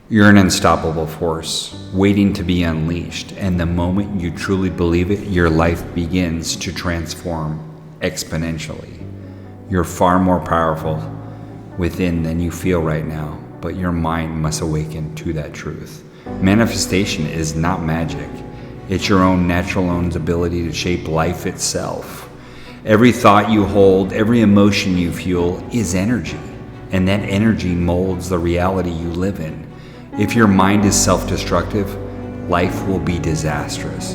You're an unstoppable force, waiting to be unleashed, and the moment you truly believe it, your life begins to transform exponentially. You're far more powerful within than you feel right now, but your mind must awaken to that truth. Manifestation is not magic. It's your own natural ability to shape life itself. Every thought you hold, every emotion you fuel is energy, and that energy molds the reality you live in. If your mind is self-destructive, life will be disastrous.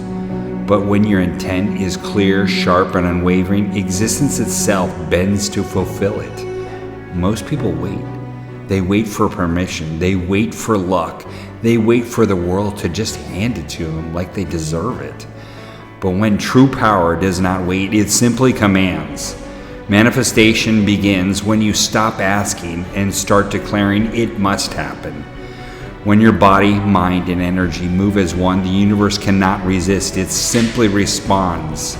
But when your intent is clear, sharp, and unwavering, existence itself bends to fulfill it. Most people wait. They wait for permission. They wait for luck. They wait for the world to just hand it to them like they deserve it. But when true power does not wait, it simply commands. Manifestation begins when you stop asking and start declaring it must happen. When your body, mind, and energy move as one, the universe cannot resist. It simply responds.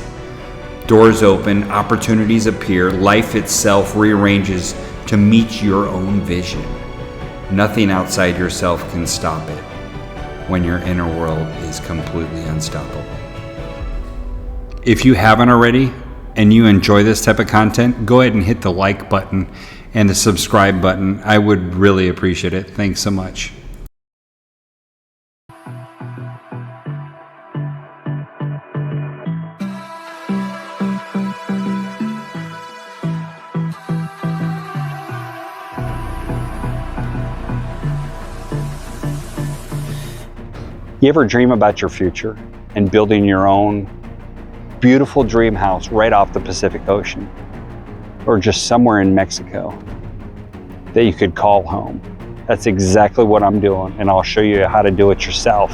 Doors open, opportunities appear, life itself rearranges to meet your own vision. Nothing outside yourself can stop it when your inner world is completely unstoppable. If you haven't already and you enjoy this type of content, go ahead and hit the like button and the subscribe button. I would really appreciate it. Thanks so much. You ever dream about your future and building your own beautiful dream house right off the Pacific Ocean, or just somewhere in Mexico that you could call home? That's exactly what I'm doing, and I'll show you how to do it yourself.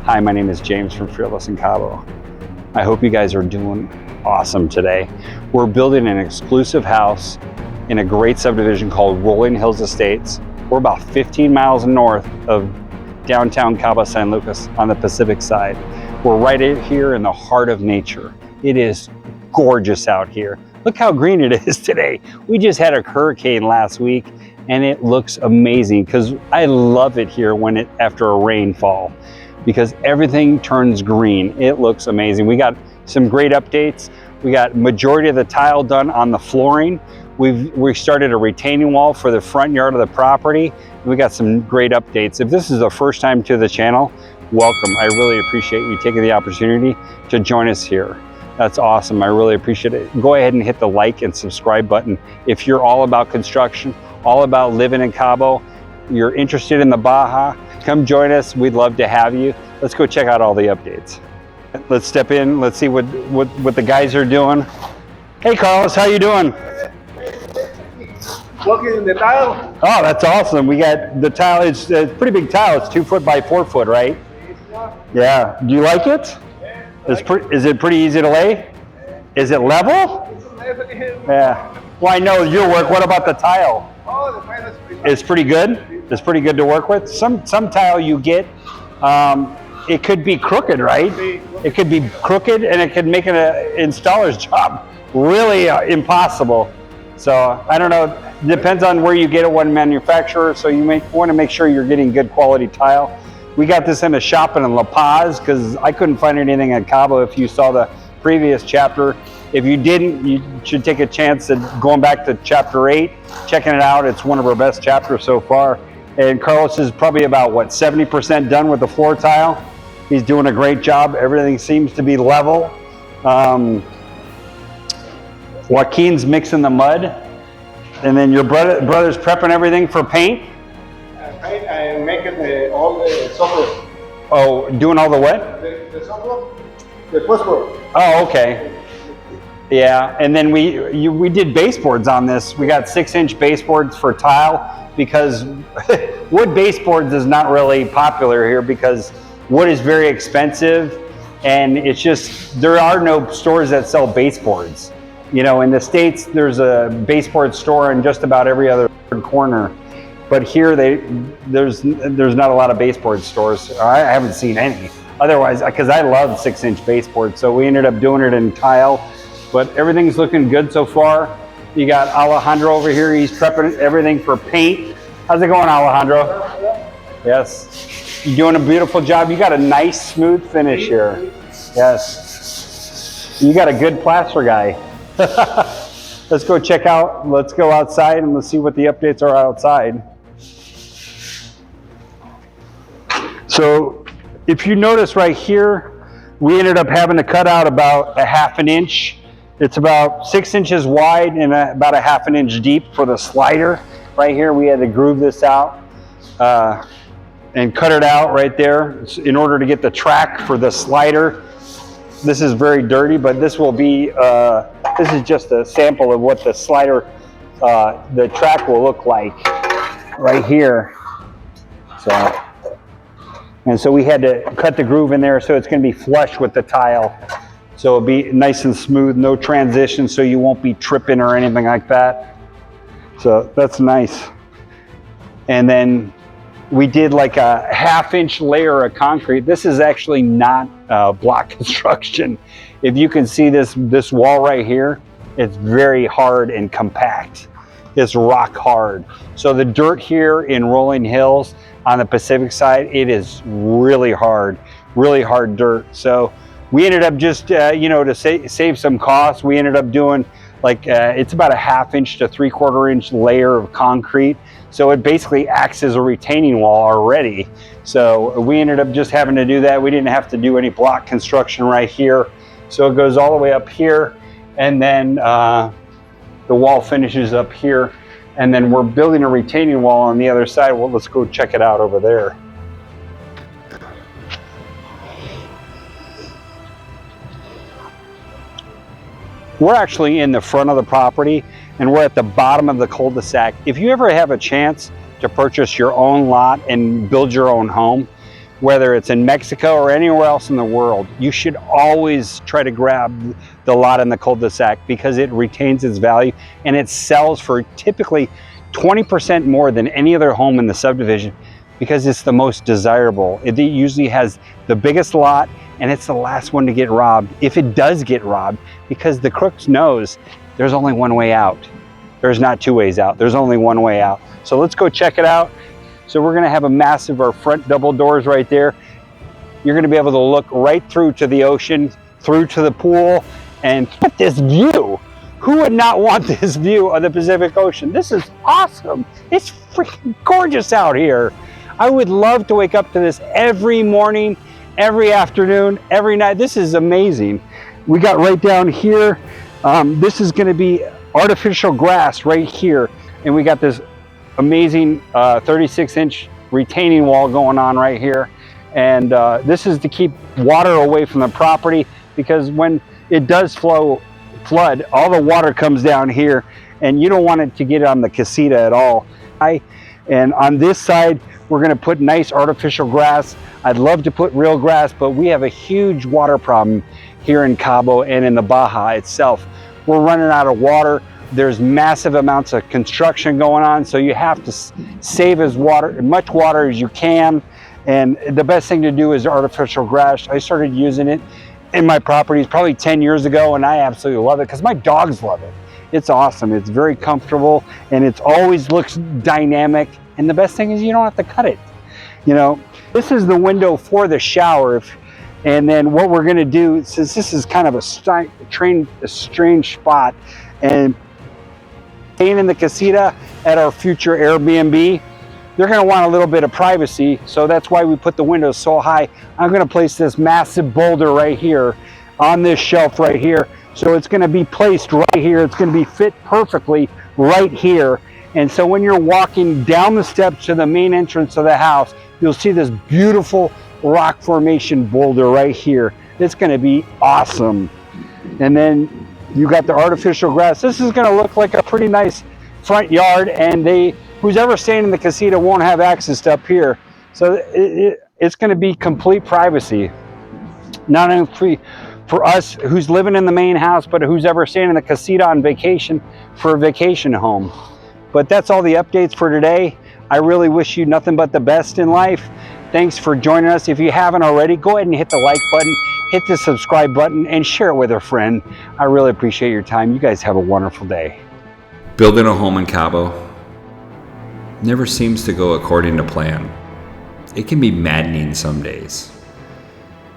Hi, my name is James from Fearless in Cabo. I hope you guys are doing awesome today. We're building an exclusive house in a great subdivision called Rolling Hills Estates. We're about 15 miles north of downtown CaboSanLucas on the Pacific side. We're right here in the heart of nature. It is gorgeous out here. Look how green it is today. We just had a hurricane last week and it looks amazing, because I love it here after a rainfall, because everything turns green. It looks amazing. We got some great updates. We got majority of the tile done on the flooring. We started a retaining wall for the front yard of the property. We got some great updates. If this is the first time to the channel, welcome. I really appreciate you taking the opportunity to join us here. That's awesome. I really appreciate it. Go ahead and hit the like and subscribe button. If you're all about construction, all about living in Cabo, you're interested in the Baja, come join us. We'd love to have you. Let's go check out all the updates. Let's step in. Let's see what the guys are doing. Hey, Carlos, how you doing? Working in the tile. Oh, that's awesome. We got the tile. It's a pretty big tile. It's 2 foot by 4 foot, right? Yeah. Do you like it? Is it pretty easy to lay? Is it level? Yeah. Well, I know your work. What about the tile? Oh, the tile is pretty. It's pretty good. It's pretty good to work with. Some tile you get, it could be crooked, right? It could be crooked, and it could make an installer's job really impossible. So I don't know. Depends on where you get it, one manufacturer. So you may want to make sure you're getting good quality tile. We got this in a shop in La Paz because I couldn't find anything at Cabo. If you saw the previous chapter, if you didn't, you should take a chance at going back to chapter 8, checking it out. It's one of our best chapters so far. And Carlos is probably about, what, 70% done with the floor tile. He's doing a great job. Everything seems to be level. Joaquin's mixing the mud. And then your brother's prepping everything for paint? I'm making all the software. Oh, doing all the what? The software? The postboard. Oh, okay. Yeah, and then we did baseboards on this. We got 6-inch baseboards for tile, because wood baseboards is not really popular here because wood is very expensive, and it's just, there are no stores that sell baseboards. You know, in the States, there's a baseboard store in just about every other corner. But here, there's not a lot of baseboard stores. I haven't seen any. Otherwise, because I love 6-inch baseboard, so we ended up doing it in tile. But everything's looking good so far. You got Alejandro over here. He's prepping everything for paint. How's it going, Alejandro? Yes. You're doing a beautiful job. You got a nice smooth finish here. Yes. You got a good plaster guy. Let's go check out, let's go outside and let's see what the updates are outside. So if you notice right here, we ended up having to cut out about a 1/2 inch. It's about 6 inches wide and about a 1/2 inch deep for the slider. Right here, we had to groove this out and cut it out right there in order to get the track for the slider. This is very dirty, but this will be, this is just a sample of what the slider, the track will look like right here. And so we had to cut the groove in there so it's going to be flush with the tile. So it'll be nice and smooth, no transition, so you won't be tripping or anything like that. So that's nice. And then we did like a 1/2 inch layer of concrete. This is actually not block construction. If you can see this wall right here, it's very hard and compact. It's rock hard. So the dirt here in Rolling Hills on the Pacific side, it is really hard dirt. So we ended up just, you know, to save some costs, we ended up doing like, it's about a 1/2 inch to 3/4 inch layer of concrete. So it basically acts as a retaining wall already. So we ended up just having to do that. We didn't have to do any block construction right here. So it goes all the way up here, and then the wall finishes up here. And then we're building a retaining wall on the other side. Well, let's go check it out over there. We're actually in the front of the property and we're at the bottom of the cul-de-sac. If you ever have a chance to purchase your own lot and build your own home, whether it's in Mexico or anywhere else in the world, you should always try to grab the lot in the cul-de-sac because it retains its value and it sells for typically 20% more than any other home in the subdivision because it's the most desirable. It usually has the biggest lot and it's the last one to get robbed, if it does get robbed, because the crooks knows there's only one way out. There's not two ways out, there's only one way out. So let's go check it out. So we're gonna have a massive, our front double doors right there. You're gonna be able to look right through to the ocean, through to the pool, and look at this view. Who would not want this view of the Pacific Ocean? This is awesome. It's freaking gorgeous out here. I would love to wake up to this every morning, every afternoon, every night. This is amazing. We got right down here. This is gonna be artificial grass right here. And we got this amazing 36-inch retaining wall going on right here. And this is to keep water away from the property because when it does flood, all the water comes down here and you don't want it to get on the casita at all. And on this side, we're gonna put nice artificial grass. I'd love to put real grass, but we have a huge water problem here in Cabo and in the Baja itself. We're running out of water. There's massive amounts of construction going on, so you have to save as much water as you can. And the best thing to do is artificial grass. I started using it in my properties probably 10 years ago, and I absolutely love it because my dogs love it. It's awesome. It's very comfortable, and it always looks dynamic. And the best thing is you don't have to cut it. You know, this is the window for the shower. And then what we're gonna do, since this is kind of a strange spot, and staying in the casita at our future Airbnb, they're gonna want a little bit of privacy, so that's why we put the windows so high. I'm gonna place this massive boulder right here on this shelf right here. So it's gonna be placed right here. It's gonna be fit perfectly right here. And so when you're walking down the steps to the main entrance of the house, you'll see this beautiful rock formation boulder right here. It's gonna be awesome. And then you got the artificial grass. This is gonna look like a pretty nice front yard, and who's ever staying in the casita won't have access to up here. So it's gonna be complete privacy. Not only for us who's living in the main house, but who's ever staying in the casita on vacation for a vacation home. But that's all the updates for today. I really wish you nothing but the best in life. Thanks for joining us. If you haven't already, go ahead and hit the like button, hit the subscribe button, and share it with a friend. I really appreciate your time. You guys have a wonderful day. Building a home in Cabo never seems to go according to plan. It can be maddening some days.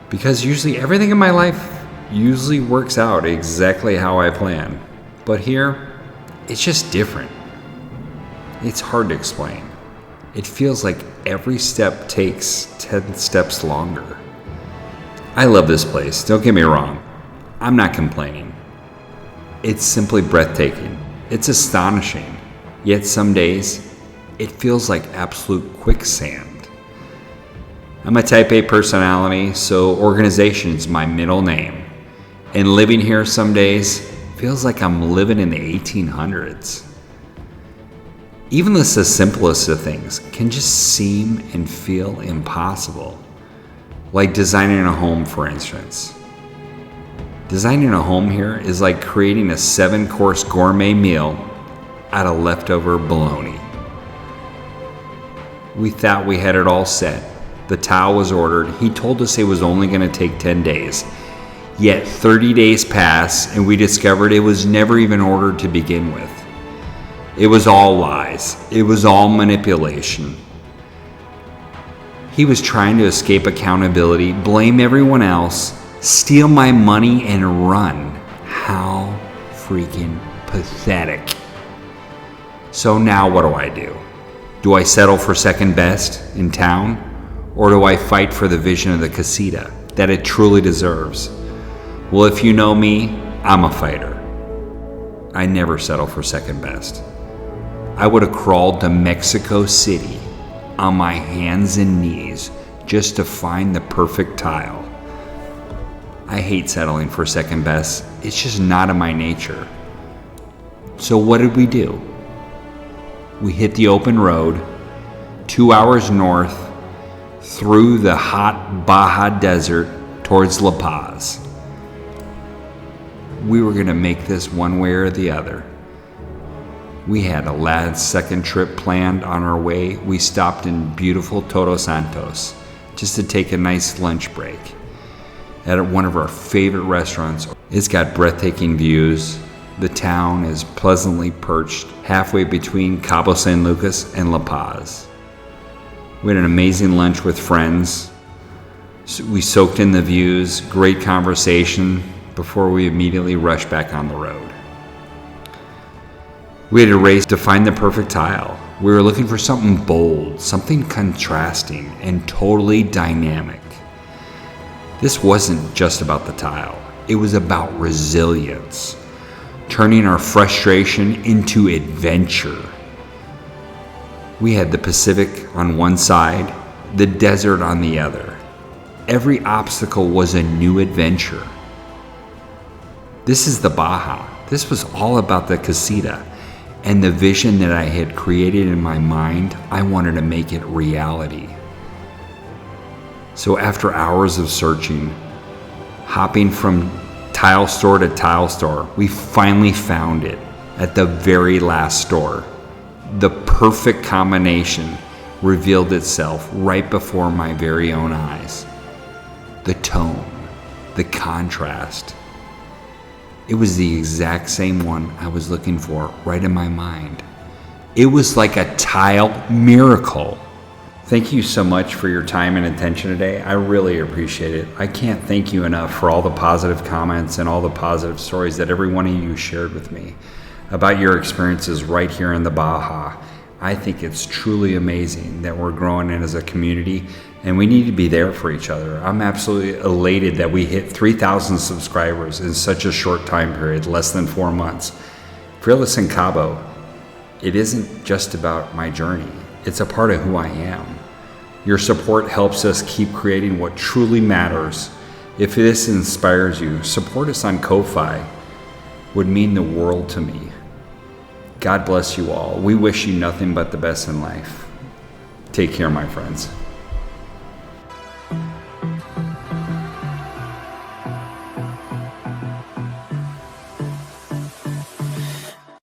Because usually everything in my life usually works out exactly how I plan. But here, it's just different. It's hard to explain. It feels like every step takes 10 steps longer. I love this place, don't get me wrong. I'm not complaining. It's simply breathtaking. It's astonishing. Yet some days, it feels like absolute quicksand. I'm a type A personality, so organization is my middle name. And living here some days feels like I'm living in the 1800s. Even the simplest of things can just seem and feel impossible. Like designing a home, for instance. Designing a home here is like creating a 7-course gourmet meal out of leftover bologna. We thought we had it all set. The tile was ordered. He told us it was only going to take 10 days. Yet 30 days passed and we discovered it was never even ordered to begin with. It was all lies. It was all manipulation. He was trying to escape accountability, blame everyone else, steal my money, and run. How freaking pathetic. So now what do? Do I settle for second best in town? Or do I fight for the vision of the casita that it truly deserves? Well, if you know me, I'm a fighter. I never settle for second best. I would have crawled to Mexico City on my hands and knees just to find the perfect tile. I hate settling for second best. It's just not in my nature. So what did we do? We hit the open road, 2 hours north, through the hot Baja Desert towards La Paz. We were going to make this one way or the other. We had a last second trip planned on our way. We stopped in beautiful Todos Santos just to take a nice lunch break at one of our favorite restaurants. It's got breathtaking views. The town is pleasantly perched halfway between CaboSanLucas and La Paz. We had an amazing lunch with friends. We soaked in the views, great conversation before we immediately rushed back on the road. We had a race to find the perfect tile. We were looking for something bold, something contrasting, and totally dynamic. This wasn't just about the tile. It was about resilience, turning our frustration into adventure. We had the Pacific on one side, the desert on the other. Every obstacle was a new adventure. This is the Baja. This was all about the casita. And the vision that I had created in my mind, I wanted to make it reality. So after hours of searching, hopping from tile store to tile store, we finally found it at the very last store. The perfect combination revealed itself right before my very own eyes. The tone, the contrast. It was the exact same one I was looking for right in my mind. It was like a tile miracle. Thank you so much for your time and attention today. I really appreciate it. I can't thank you enough for all the positive comments and all the positive stories that every one of you shared with me about your experiences right here in the Baja. I think it's truly amazing that we're growing as a community and we need to be there for each other. I'm absolutely elated that we hit 3,000 subscribers in such a short time period, less than 4 months. Fearless in Cabo, it isn't just about my journey. It's a part of who I am. Your support helps us keep creating what truly matters. If this inspires you, support us on Ko-Fi. Would mean the world to me. God bless you all. We wish you nothing but the best in life. Take care, my friends.